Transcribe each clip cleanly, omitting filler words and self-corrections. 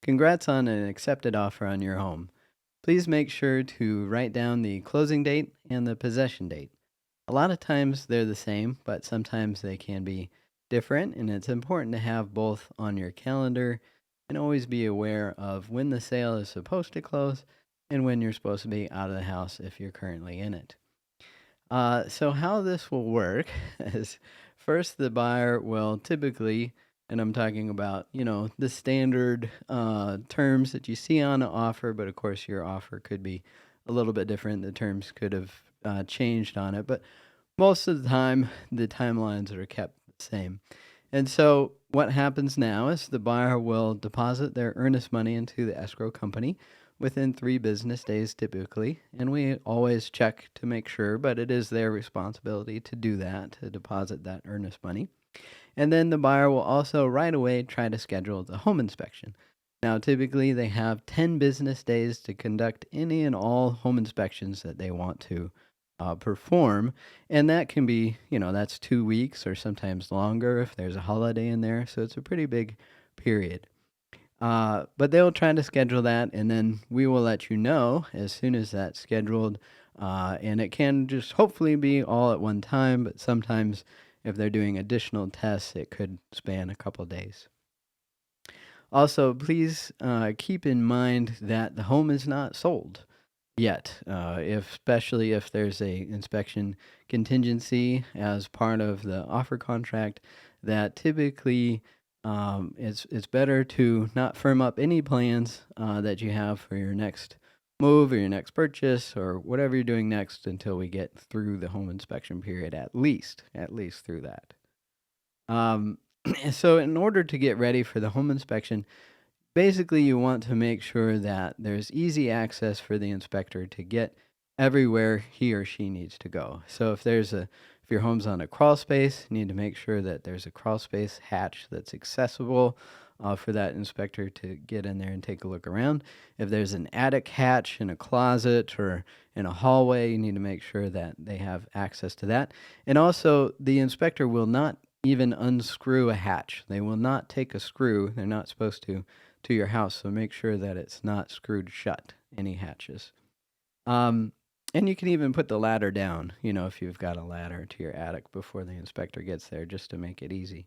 Congrats on an accepted offer on your home. Please make sure to write down the closing date and the possession date. A lot of times they're the same, but sometimes they can be different, and it's important to have both on your calendar and always be aware of when the sale is supposed to close and when you're supposed to be out of the house if you're currently in it. So how this will work is first the buyer will typically, and I'm talking about, the standard terms that you see on an offer, but of course your offer could be a little bit different. The terms could have changed on it, but most of the time the timelines are kept the same. And so what happens now is the buyer will deposit their earnest money into the escrow company within 3 business days typically. And we always check to make sure, but it is their responsibility to do that, to deposit that earnest money. And then the buyer will also right away try to schedule the home inspection. Now, typically they have 10 business days to conduct any and all home inspections that they want to perform. And that can be, that's 2 weeks or sometimes longer if there's a holiday in there. So it's a pretty big period. But they'll try to schedule that, and then we will let you know as soon as that's scheduled. And it can just hopefully be all at one time, but sometimes if they're doing additional tests, it could span a couple days. Also, please keep in mind that the home is not sold yet, especially if there's a inspection contingency as part of the offer contract. That typically it's better to not firm up any plans that you have for your next move or your next purchase or whatever you're doing next until we get through the home inspection period, at least through that. Um, so in order to get ready for the home inspection, basically you want to make sure that there's easy access for the inspector to get everywhere he or she needs to go. So if your home's on a crawl space, you need to make sure that there's a crawl space hatch that's accessible for that inspector to get in there and take a look around. If there's an attic hatch in a closet or in a hallway, you need to make sure that they have access to that. And also, the inspector will not even unscrew a hatch. They will not take a screw. They're not supposed to your house, so make sure that it's not screwed shut, any hatches. Um, and you can even put the ladder down, if you've got a ladder to your attic before the inspector gets there, just to make it easy.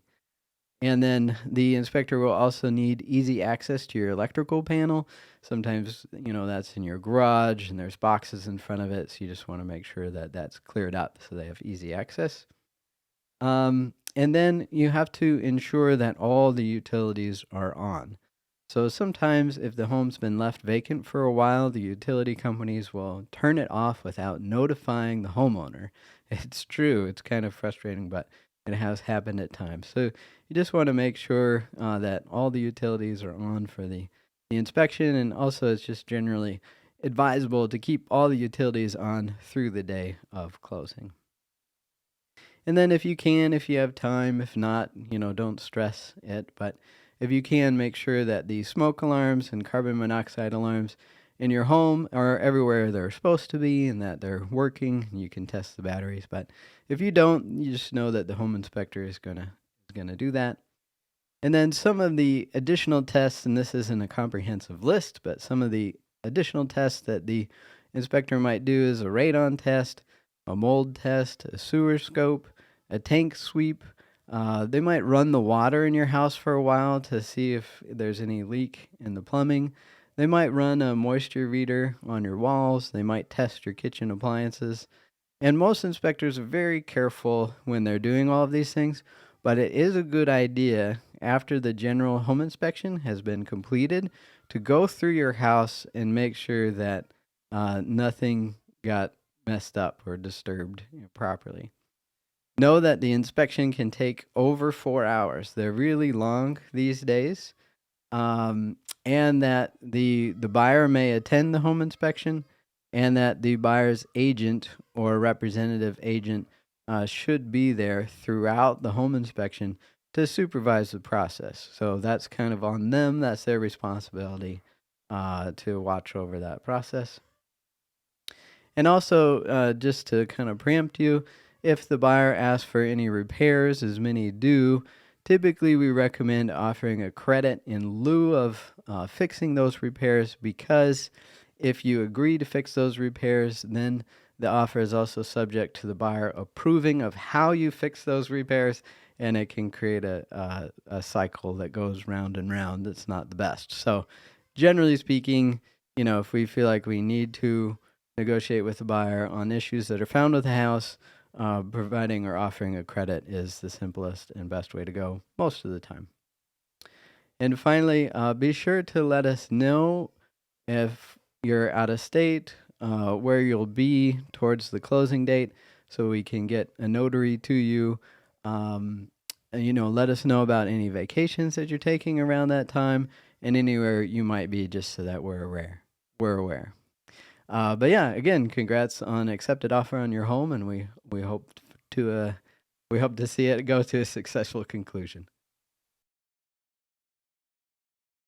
And then the inspector will also need easy access to your electrical panel. Sometimes, that's in your garage and there's boxes in front of it, so you just want to make sure that that's cleared up so they have easy access. And then you have to ensure that all the utilities are on. So sometimes if the home's been left vacant for a while, the utility companies will turn it off without notifying the homeowner. It's true, it's kind of frustrating, but it has happened at times. So you just want to make sure that all the utilities are on for the inspection, and also it's just generally advisable to keep all the utilities on through the day of closing. And then if you can, if you have time, if not, don't stress it. But if you can, make sure that the smoke alarms and carbon monoxide alarms in your home are everywhere they're supposed to be and that they're working. You can test the batteries. But if you don't, you just know that the home inspector is gonna do that. And then some of the additional tests, and this isn't a comprehensive list, but some of the additional tests that the inspector might do is a radon test, a mold test, a sewer scope, a tank sweep. They might run the water in your house for a while to see if there's any leak in the plumbing. They might run a moisture reader on your walls. They might test your kitchen appliances. And most inspectors are very careful when they're doing all of these things, but it is a good idea after the general home inspection has been completed to go through your house and make sure that nothing got messed up or disturbed properly. Know that the inspection can take over 4 hours. They're really long these days, um, and that the buyer may attend the home inspection, and that the buyer's agent or representative agent should be there throughout the home inspection to supervise the process. So that's kind of on them. That's their responsibility to watch over that process. And also, just to kind of preempt you, if the buyer asks for any repairs, as many do, Typically, we recommend offering a credit in lieu of fixing those repairs because if you agree to fix those repairs, then the offer is also subject to the buyer approving of how you fix those repairs, and it can create a cycle that goes round and round that's not the best. So, generally speaking, if we feel like we need to negotiate with the buyer on issues that are found with the house, providing or offering a credit is the simplest and best way to go most of the time. And finally, be sure to let us know if you're out of state, where you'll be towards the closing date, so we can get a notary to you. And, let us know about any vacations that you're taking around that time and anywhere you might be, just so that we're aware. We're aware. But yeah, again, congrats on accepted offer on your home, and we hope to see it go to a successful conclusion.